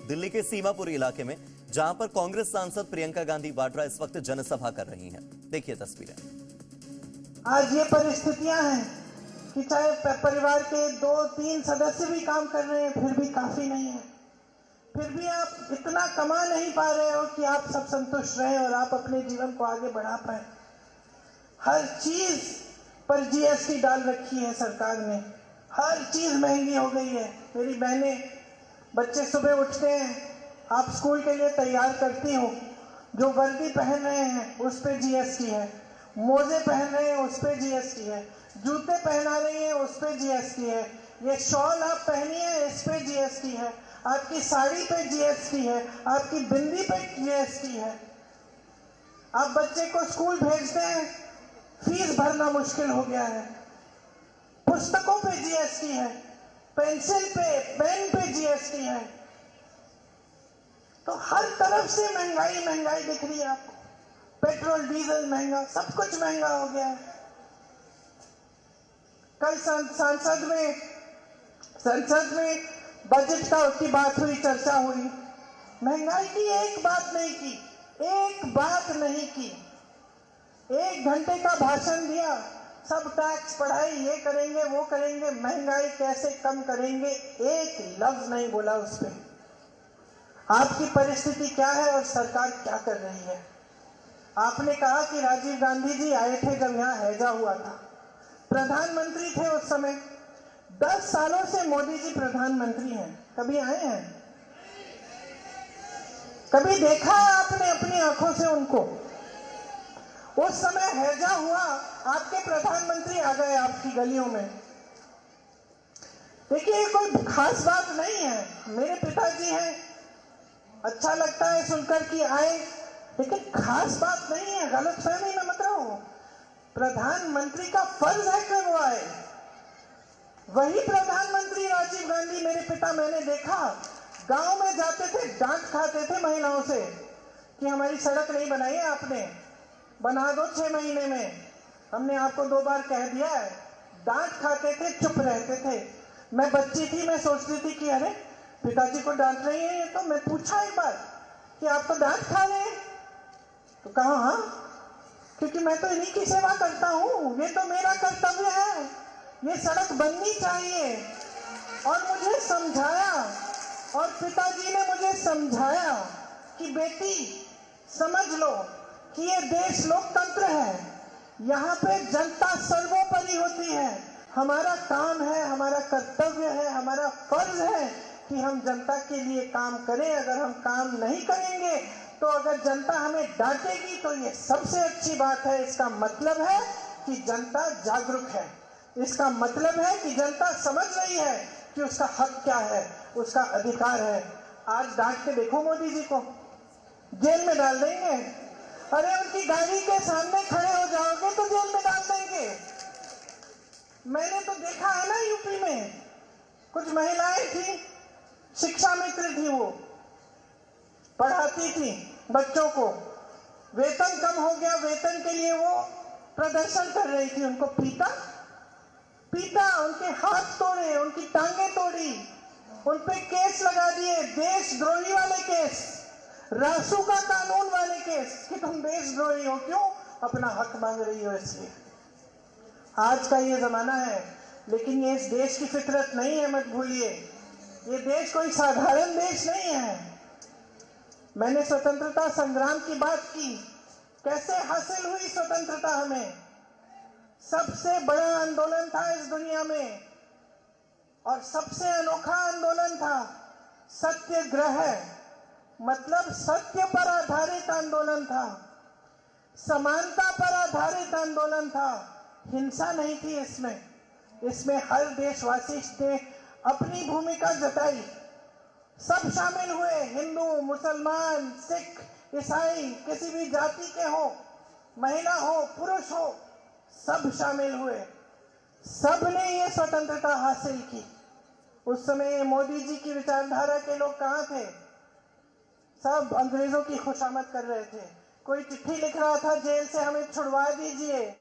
दिल्ली के सीमापुरी इलाके में, जहां पर कांग्रेस सांसद प्रियंका गांधी वाड्रा इस वक्त जनसभा कर रही हैं। देखिए तस्वीरें। आज ये परिस्थितियां हैं कि चाहे परिवार के 2-3 सदस्य भी काम कर रहे हैं, फिर भी काफी नहीं है। फिर भी आप इतना कमा नहीं पा रहे हो कि आप सब संतुष्ट रहें और आप अपने जीवन को आगे बढ़ा पाए। हर चीज पर जीएसटी डाल रखी है सरकार ने, हर चीज महंगी हो गई है। मेरी बहनें, बच्चे सुबह उठते हैं, आप स्कूल के लिए तैयार करती हो, जो वर्दी पहन रहे हैं उस पे जीएसटी है, मोजे पहन रहे हैं उस पे जीएसटी है, जूते पहना रही हैं उस पे जीएसटी है, ये शॉल आप पहनी है इस पे जीएसटी है, आपकी साड़ी पे जीएसटी है, आपकी बिंदी पे जीएसटी है। आप बच्चे को स्कूल भेजते हैं, फीस भरना मुश्किल हो गया है, पुस्तकों पे जीएसटी है, पेंसिल पे, पेन पे जीएसटी है। तो हर तरफ से महंगाई महंगाई दिख रही है आपको। पेट्रोल डीजल महंगा, सब कुछ महंगा हो गया है। कल संसद में बजट की बात हुई, चर्चा हुई, महंगाई की एक बात नहीं की। 1 घंटे का भाषण दिया, सब टैक्स बढ़ाई, ये करेंगे वो करेंगे, महंगाई कैसे कम करेंगे, एक लफ्ज नहीं बोला उस पे। आपकी परिस्थिति क्या है और सरकार क्या कर रही है? आपने कहा कि राजीव गांधी जी आए थे जब यहाँ हैजा हुआ था, प्रधानमंत्री थे उस समय। 10 सालों से मोदी जी प्रधानमंत्री हैं, कभी आए हैं? कभी देखा है आपने अपनी आंखों से उनको? उस समय हैजा हुआ, आपके प्रधानमंत्री आ गए आपकी गलियों में। देखिए, कोई खास बात नहीं है। मेरे पिताजी हैं, अच्छा लगता है सुनकर कि आए, लेकिन खास बात नहीं है। गलतफहमी में मत रहो। प्रधानमंत्री का फर्ज है कि वो आए। वही प्रधानमंत्री राजीव गांधी, मेरे पिता, मैंने देखा गांव में जाते थे, डांट खाते थे महिलाओं से कि हमारी सड़क नहीं बनाई है आपने, बना दो 6 महीने में। हमने आपको 2 बार कह दिया है। डांट खाते थे, चुप रहते थे। मैं बच्ची थी, मैं सोचती थी कि अरे पिताजी को डांट रही है, तो मैं पूछा एक बार कि आप तो डांट खा रहे हैं, तो कहा हाँ, क्योंकि मैं तो इन्हीं की सेवा करता हूँ, ये तो मेरा कर्तव्य है, ये सड़क बननी चाहिए। और मुझे समझाया, और पिताजी ने मुझे समझाया कि बेटी समझ लो कि ये देश लोकतंत्र है, यहाँ पे जनता सर्वोपरि होती है। हमारा काम है, हमारा कर्तव्य है, हमारा फर्ज है कि हम जनता के लिए काम करें। अगर हम काम नहीं करेंगे, तो अगर जनता हमें डांटेगी तो ये सबसे अच्छी बात है। इसका मतलब है कि जनता जागरूक है, इसका मतलब है कि जनता समझ रही है कि उसका हक क्या है, उसका अधिकार है। आज डांट के देखो मोदी जी को, जेल में डाल देंगे। अरे उनकी गाड़ी के सामने खड़े हो जाओगे तो जेल में डाल देंगे। मैंने तो देखा है ना, यूपी में कुछ महिलाएं थी, शिक्षा मित्र थी, वो पढ़ाती थी बच्चों को, वेतन कम हो गया, वेतन के लिए वो प्रदर्शन कर रही थी। उनको पीटा, उनके हाथ तोड़े, उनकी टांगें तोड़ी, उन पे केस लगा दिए, देशद्रोही वाले केस, रासू का कानून वाले केस कि तुम देशद्रोही हो, क्यों? अपना हक मांग रही हो इसलिए। आज का ये जमाना है, लेकिन ये इस देश की फितरत नहीं है, मत भूलिए। ये देश कोई साधारण देश नहीं है। मैंने स्वतंत्रता संग्राम की बात की, कैसे हासिल हुई स्वतंत्रता हमें। सबसे बड़ा आंदोलन था इस दुनिया में, और सबसे अनोखा आंदोलन था सत्याग्रह, मतलब सत्य पर आधारित आंदोलन था, समानता पर आधारित आंदोलन था। हिंसा नहीं थी इसमें हर देशवासी ने अपनी भूमिका जताई। सब शामिल हुए, हिंदू, मुसलमान, सिख, ईसाई, किसी भी जाति के हो, महिला हो, पुरुष हो, सब शामिल हुए। सब ने ये स्वतंत्रता हासिल की। उस समय मोदी जी की विचारधारा के लोग कहाँ थे? सब अंग्रेजों की खुशामद कर रहे थे। कोई चिट्ठी लिख रहा था जेल से, हमें छुड़वा दीजिए।